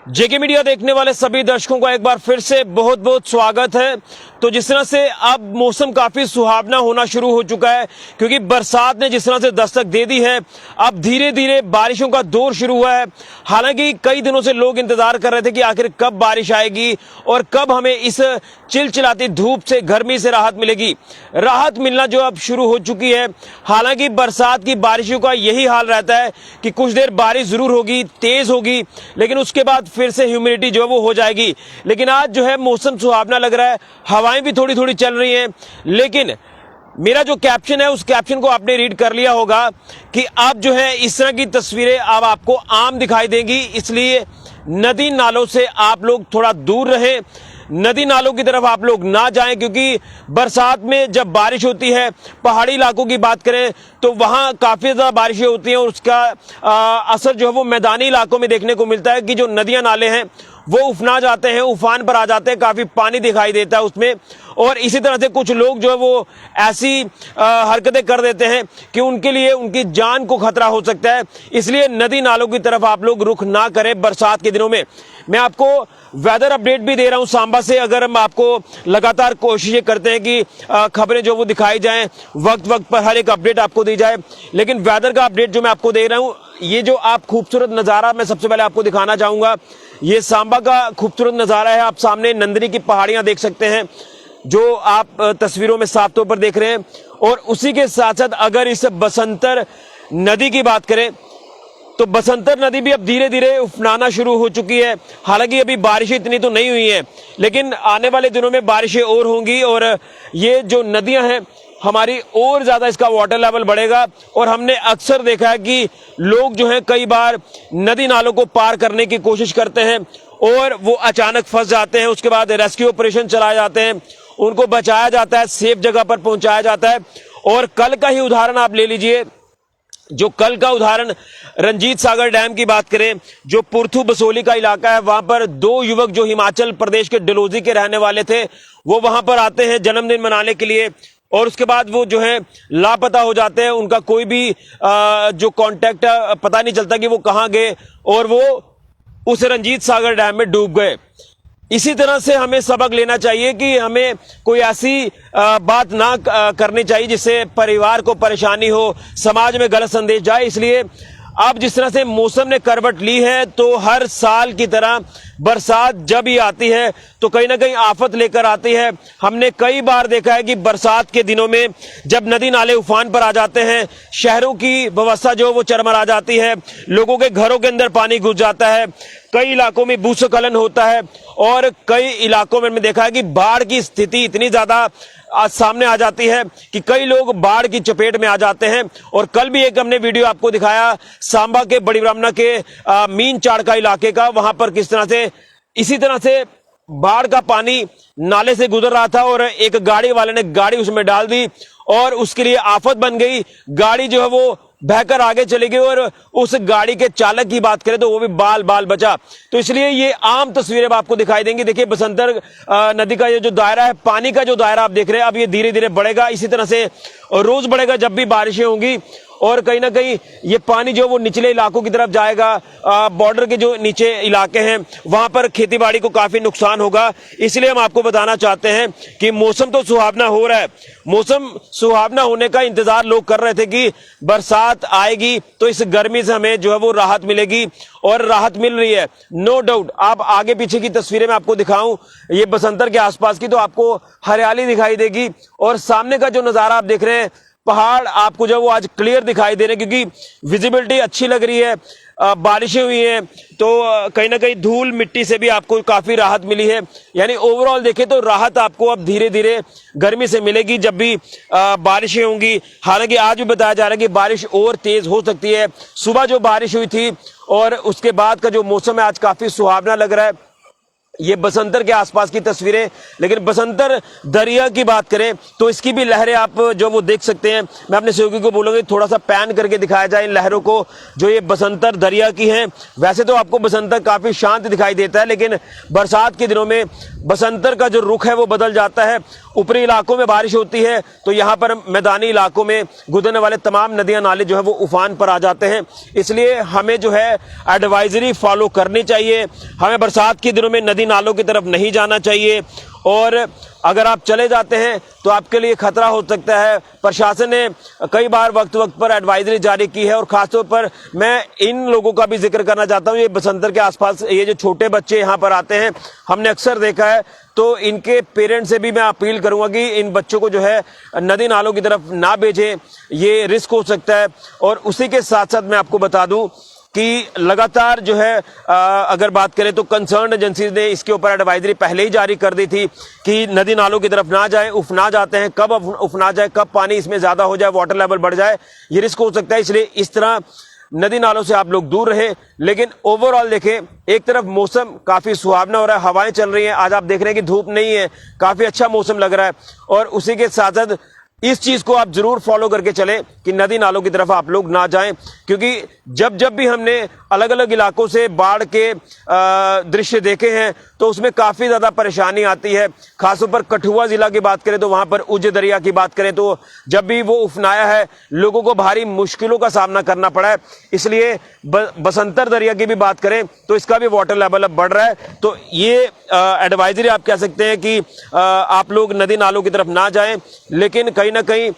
जेके media देखने वाले सभी दर्शकों का एक बार फिर से बहुत बहुत स्वागत है। तो जिस तरह से अब मौसम काफी सुहावना होना शुरू हो चुका है, क्योंकि बरसात ने जिस तरह से दस्तक दे दी है, अब धीरे धीरे बारिशों का दौर शुरू हुआ है। हालांकि कई दिनों से लोग इंतजार कर रहे थे कि आखिर कब बारिश आएगी और कब हमें इस चिलचिलाती धूप से, गर्मी से राहत मिलेगी। राहत मिलना जो अब शुरू हो चुकी है। हालांकि बरसात की बारिशों का यही हाल रहता है कि कुछ देर बारिश जरूर होगी, तेज होगी, लेकिन उसके बाद फिर से ह्यूमिडिटी जो है वो हो जाएगी। लेकिन आज जो है मौसम सुहावना लग रहा है, हवाएं भी थोड़ी थोड़ी चल रही हैं। लेकिन मेरा जो कैप्शन है उस कैप्शन को आपने रीड कर लिया होगा कि अब जो है इस तरह की तस्वीरें अब आपको आम दिखाई देंगी। इसलिए नदी नालों से आप लोग थोड़ा दूर रहें, नदी नालों की तरफ आप लोग ना जाएं, क्योंकि बरसात में जब बारिश होती है, पहाड़ी इलाकों की बात करें तो वहां काफी ज्यादा बारिशें होती हैं और उसका असर जो है वो मैदानी इलाकों में देखने को मिलता है कि जो नदियां नाले हैं वो उफना जाते हैं, उफान पर आ जाते हैं, काफी पानी दिखाई देता है उसमें। और इसी तरह से कुछ लोग जो है वो ऐसी हरकतें कर देते हैं कि उनके लिए उनकी जान को खतरा हो सकता है। इसलिए नदी नालों की तरफ आप लोग रुख ना करें बरसात के दिनों में। मैं आपको वेदर अपडेट भी दे रहा हूं सांबा से। अगर हम आपको लगातार कोशिशें करते हैं कि खबरें जो वो दिखाई जाएं, वक्त वक्त पर हर एक अपडेट आपको दी जाए, लेकिन वेदर का अपडेट जो मैं आपको दे रहा हूं, ये जो आप खूबसूरत नजारा मैं सबसे पहले आपको दिखाना चाहूंगा, ये सांबा का खूबसूरत नजारा है। आप सामने नंदनी की पहाड़ियां देख सकते हैं जो आप तस्वीरों में साफ तौर पर देख रहे हैं। और उसी के साथ साथ अगर इस बसंतर नदी की बात करें तो बसंतर नदी भी अब धीरे धीरे उफनाना शुरू हो चुकी है। हालांकि अभी बारिशें इतनी तो नहीं हुई हैं, लेकिन आने वाले दिनों में बारिशें और होंगी और ये जो नदियां हैं हमारी और ज्यादा इसका वाटर लेवल बढ़ेगा। और हमने अक्सर देखा है कि लोग जो हैं कई बार नदी नालों को पार करने की कोशिश करते हैं और वो अचानक फंस जाते हैं। उसके बाद रेस्क्यू ऑपरेशन चलाए जाते हैं, उनको बचाया जाता है, सेफ जगह पर पहुंचाया जाता है। और कल का ही उदाहरण आप ले लीजिए, जो कल का उदाहरण रंजीत सागर डैम की बात करें, जो पुरथू बसोली का इलाका है, वहां पर दो युवक जो हिमाचल प्रदेश के डलहौजी के रहने वाले थे, वो वहां पर आते हैं जन्मदिन मनाने के लिए और उसके बाद वो जो है लापता हो जाते हैं। उनका कोई भी जो कांटेक्ट पता नहीं चलता कि वो कहां गए और वो उस रंजीत सागर डैम में डूब गए। इसी तरह से हमें सबक लेना चाहिए कि हमें कोई ऐसी बात ना करनी चाहिए जिससे परिवार को परेशानी हो, समाज में गलत संदेश जाए। इसलिए अब जिस तरह से मौसम ने करवट ली है तो हर साल की तरह बरसात जब ही आती है तो कहीं ना कहीं आफत लेकर आती है। हमने कई बार देखा है कि बरसात के दिनों में जब नदी नाले उफान पर आ जाते हैं, शहरों की व्यवस्था जो वो चरमरा जाती है, लोगों के घरों के अंदर पानी घुस जाता है, कई इलाकों में भूस्खलन होता है और कई इलाकों में हमने देखा है कि बाढ़ की स्थिति इतनी ज्यादा आज सामने आ जाती है कि कई लोग बाढ़ की चपेट में आ जाते हैं। और कल भी एक हमने वीडियो आपको दिखाया सांबा के बड़ी ब्राह्मणा के मीन चाड़का इलाके का, वहां पर किस तरह से इसी तरह से बाढ़ का पानी नाले से गुजर रहा था और एक गाड़ी वाले ने गाड़ी उसमें डाल दी और उसके लिए आफत बन गई। गाड़ी जो है वो बहकर आगे चली गई और उस गाड़ी के चालक की बात करें तो वो भी बाल बाल बचा। तो इसलिए ये आम तस्वीरें आपको दिखाई देंगी। देखिए बसंतर नदी का ये जो दायरा है, पानी का जो दायरा आप देख रहे हैं, अब ये धीरे धीरे बढ़ेगा। इसी तरह से रोज बढ़ेगा जब भी बारिशें होंगी और कहीं ना कहीं ये पानी जो वो निचले इलाकों की तरफ जाएगा। बॉर्डर के जो नीचे इलाके हैं वहां पर खेतीबाड़ी को काफी नुकसान होगा। इसलिए हम आपको बताना चाहते हैं कि मौसम तो सुहावना हो रहा है, मौसम सुहावना होने का इंतजार लोग कर रहे थे कि बरसात आएगी तो इस गर्मी से हमें जो है वो राहत मिलेगी और राहत मिल रही है, नो डाउट। आप आगे पीछे की तस्वीरें मैं आपको दिखाऊं, ये बसंतर के आसपास की, तो आपको हरियाली दिखाई देगी और सामने का जो नजारा आप देख रहे हैं, पहाड़ आपको जो वो आज क्लियर दिखाई दे रहे हैं क्योंकि विजिबिलिटी अच्छी लग रही है। बारिशें हुई हैं तो कहीं ना कहीं धूल मिट्टी से भी आपको काफी राहत मिली है। यानी ओवरऑल देखें तो राहत आपको अब धीरे धीरे गर्मी से मिलेगी जब भी बारिशें होंगी। हालांकि आज भी बताया जा रहा है कि बारिश और तेज हो सकती है। सुबह जो बारिश हुई थी और उसके बाद का जो मौसम है आज काफी सुहावना लग रहा है। ये बसंतर के आसपास की तस्वीरें, लेकिन बसंतर दरिया की बात करें तो इसकी भी लहरें आप जो वो देख सकते हैं। मैं अपने सहयोगी को बोलूंगा थोड़ा सा पैन करके दिखाया जाए इन लहरों को जो ये बसंतर दरिया की हैं। वैसे तो आपको बसंतर काफी शांत दिखाई देता है, लेकिन बरसात के दिनों में बसंतर का जो रुख है वो बदल जाता है। ऊपरी इलाकों में बारिश होती है तो यहाँ पर मैदानी इलाकों में गुजरने वाले तमाम नदियां नाले जो है वो उफान पर आ जाते हैं। इसलिए हमें जो है एडवाइजरी फॉलो करनी चाहिए। हमें बरसात के दिनों में नदी नालों की तरफ नहीं जाना चाहिए और अगर आप चले जाते हैं तो आपके लिए खतरा हो सकता है। प्रशासन ने कई बार वक्त वक्त पर एडवाइजरी जारी की है और खासतौर पर मैं इन लोगों का भी जिक्र करना चाहता हूं। ये बसंतर के आसपास ये जो छोटे बच्चे यहाँ पर आते हैं, हमने अक्सर देखा है, तो इनके पेरेंट्स से भी मैं अपील करूंगा कि इन बच्चों को जो है नदी नालों की तरफ ना भेजें, ये रिस्क हो सकता है। और उसी के साथ साथ मैं आपको बता दूं कि लगातार जो है अगर बात करें तो कंसर्न एजेंसीज ने इसके ऊपर एडवाइजरी पहले ही जारी कर दी थी कि नदी नालों की तरफ ना जाएं। उफना जाते हैं, कब उफना जाए, कब पानी इसमें ज्यादा हो जाए, वाटर लेवल बढ़ जाए, ये रिस्क हो सकता है। इसलिए इस तरह नदी नालों से आप लोग दूर रहे। लेकिन ओवरऑल देखें, एक तरफ मौसम काफी सुहावना हो रहा है, हवाएं चल रही हैं, आज आप देख रहे हैं कि धूप नहीं है, काफी अच्छा मौसम लग रहा है। और उसी के साथ साथ इस चीज को आप जरूर फॉलो करके चलें कि नदी नालों की तरफ आप लोग ना जाएं, क्योंकि जब भी हमने अलग अलग इलाकों से बाढ़ के दृश्य देखे हैं तो उसमें काफी ज्यादा परेशानी आती है। खासतौर पर कठुआ जिला की बात करें तो वहां पर उज दरिया की बात करें तो जब भी वो उफनाया है, लोगों को भारी मुश्किलों का सामना करना पड़ा है। इसलिए बसंतर दरिया की भी बात करें तो इसका भी वाटर लेवल अब बढ़ रहा है। तो ये एडवाइजरी आप कह सकते हैं कि आप लोग नदी नालों की तरफ ना जाएं, लेकिन कहीं ना कहीं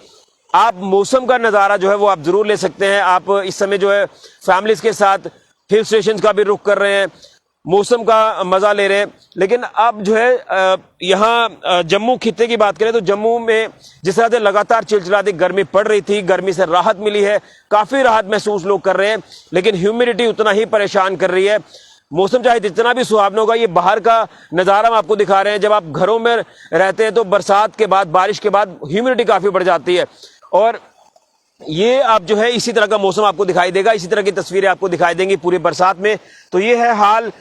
आप मौसम का नजारा जो है वो आप जरूर ले सकते हैं। आप इस समय जो है फैमिलीज के साथ हिल स्टेशन का भी रुख कर रहे हैं, मौसम का मजा ले रहे हैं। लेकिन अब जो है यहाँ जम्मू खित्ते की बात करें तो जम्मू में जिस तरह से लगातार चिलचिलाती गर्मी पड़ रही थी, गर्मी से राहत मिली है, काफी राहत महसूस लोग कर रहे हैं, लेकिन ह्यूमिडिटी उतना ही परेशान कर रही है। मौसम चाहे जितना भी सुहावना होगा, ये बाहर का नजारा हम आपको दिखा रहे हैं। जब आप घरों में रहते हैं तो बरसात के बाद, बारिश के बाद ह्यूमिडिटी काफी बढ़ जाती है और ये आप जो है इसी तरह का मौसम आपको दिखाई देगा, इसी तरह की तस्वीरें आपको दिखाई देंगी पूरी बरसात में। तो ये है हाल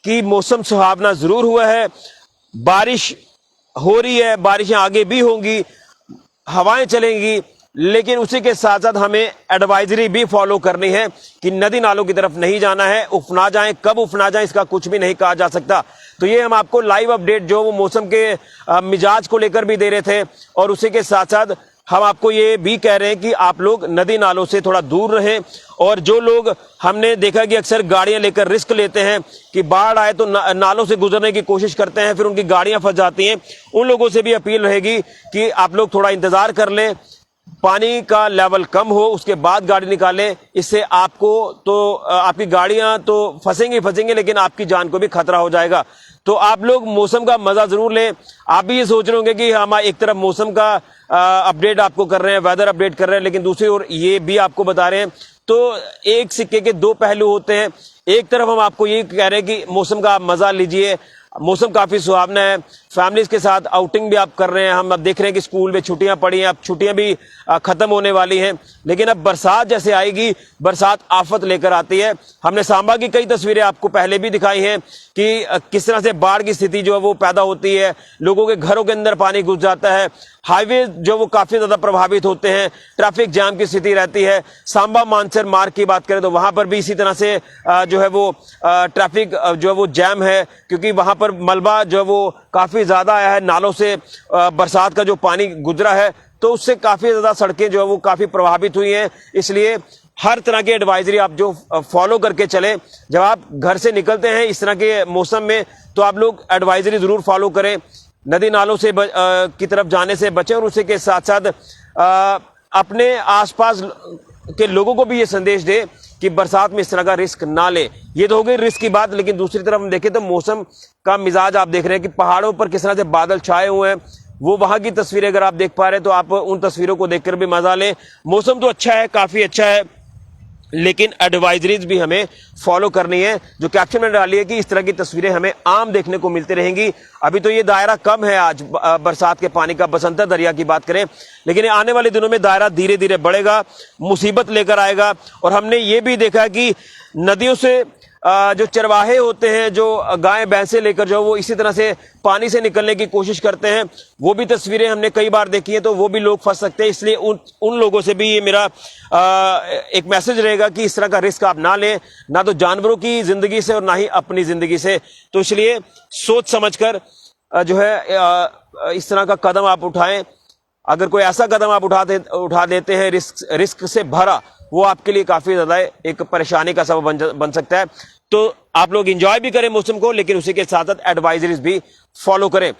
कि मौसम सुहावना जरूर हुआ है, बारिश हो रही है, बारिशें आगे भी होंगी, हवाएं चलेंगी, लेकिन उसी के साथ साथ हमें एडवाइजरी भी फॉलो करनी है कि नदी नालों की तरफ नहीं जाना है। उफना जाएं, कब उफना जाएं इसका कुछ भी नहीं कहा जा सकता। तो ये हम आपको लाइव अपडेट जो वो मौसम के मिजाज को लेकर भी दे रहे थे और उसी के साथ साथ हम आपको ये भी कह रहे हैं कि आप लोग नदी नालों से थोड़ा दूर रहें। और जो लोग हमने देखा कि अक्सर गाड़ियां लेकर रिस्क लेते हैं कि बाढ़ आए तो नालों से गुजरने की कोशिश करते हैं, फिर उनकी गाड़ियां फंस जाती हैं, उन लोगों से भी अपील रहेगी कि आप लोग थोड़ा इंतजार कर लें, पानी का लेवल कम हो उसके बाद गाड़ी निकालें। इससे आपको तो आपकी गाड़ियां तो फंसेंगी, लेकिन आपकी जान को भी खतरा हो जाएगा। तो आप लोग मौसम का मजा जरूर लें। आप भी ये सोच रहे होंगे कि हम एक तरफ मौसम का अपडेट आपको कर रहे हैं, वेदर अपडेट कर रहे हैं, लेकिन दूसरी ओर ये भी आपको बता रहे हैं। तो एक सिक्के के दो पहलू होते हैं। एक तरफ हम आपको ये कह रहे हैं कि मौसम का आप मजा लीजिए, मौसम काफी सुहावना है, फैमिलीज के साथ आउटिंग भी आप कर रहे हैं। हम अब देख रहे हैं कि स्कूल में छुट्टियां पड़ी हैं, अब छुट्टियां भी खत्म होने वाली हैं, लेकिन अब बरसात जैसे आएगी, बरसात आफत लेकर आती है। हमने सांबा की कई तस्वीरें आपको पहले भी दिखाई हैं कि किस तरह से बाढ़ की स्थिति जो है वो पैदा होती है, लोगों के घरों के अंदर पानी घुस जाता है, हाईवे जो वो काफी ज्यादा प्रभावित होते हैं, ट्रैफिक जाम की स्थिति रहती है। सांबा मानसर मार्ग की बात करें तो वहां पर भी इसी तरह से जो है वो ट्रैफिक जो है वो जैम है, क्योंकि वहां पर मलबा जो है वो काफी ज्यादा आया है, नालों से बरसात का जो पानी गुजरा है तो उससे काफी ज्यादा सड़कें जो है वो काफी प्रभावित हुई हैं। इसलिए हर तरह की एडवाइजरी आप जो फॉलो करके चले, जब आप घर से निकलते हैं इस तरह के मौसम में तो आप लोग एडवाइजरी जरूर फॉलो करें, नदी नालों से की तरफ जाने से बचें और उसी के साथ साथ अपने आसपास के लोगों को भी ये संदेश दे कि बरसात में इस तरह का रिस्क ना ले। ये तो हो गई रिस्क की बात, लेकिन दूसरी तरफ हम देखें तो मौसम का मिजाज आप देख रहे हैं कि पहाड़ों पर किस तरह से बादल छाए हुए हैं, वो वहां की तस्वीरें अगर आप देख पा रहे हैं तो आप उन तस्वीरों को देखकर भी मजा लें। मौसम तो अच्छा है, काफी अच्छा है, लेकिन एडवाइजरीज भी हमें फॉलो करनी है। जो कैप्शन में डाली है कि इस तरह की तस्वीरें हमें आम देखने को मिलती रहेंगी। अभी तो ये दायरा कम है आज बरसात के पानी का, बसंतर दरिया की बात करें, लेकिन आने वाले दिनों में दायरा धीरे धीरे बढ़ेगा, मुसीबत लेकर आएगा। और हमने ये भी देखा कि नदियों से जो चरवाहे होते हैं, जो गाय भैंसे लेकर जो वो इसी तरह से पानी से निकलने की कोशिश करते हैं, वो भी तस्वीरें हमने कई बार देखी हैं, तो वो भी लोग फंस सकते हैं। इसलिए उन लोगों से भी ये मेरा एक मैसेज रहेगा कि इस तरह का रिस्क आप ना लें, ना तो जानवरों की जिंदगी से और ना ही अपनी जिंदगी से। तो इसलिए सोच समझकर जो है इस तरह का कदम आप उठाएं। अगर कोई ऐसा कदम आप उठा देते हैं रिस्क से भरा, वो आपके लिए काफी ज्यादा एक परेशानी का सबब बन सकता है। तो आप लोग एंजॉय भी करें मौसम को, लेकिन उसी के साथ साथ एडवाइजरीज भी फॉलो करें।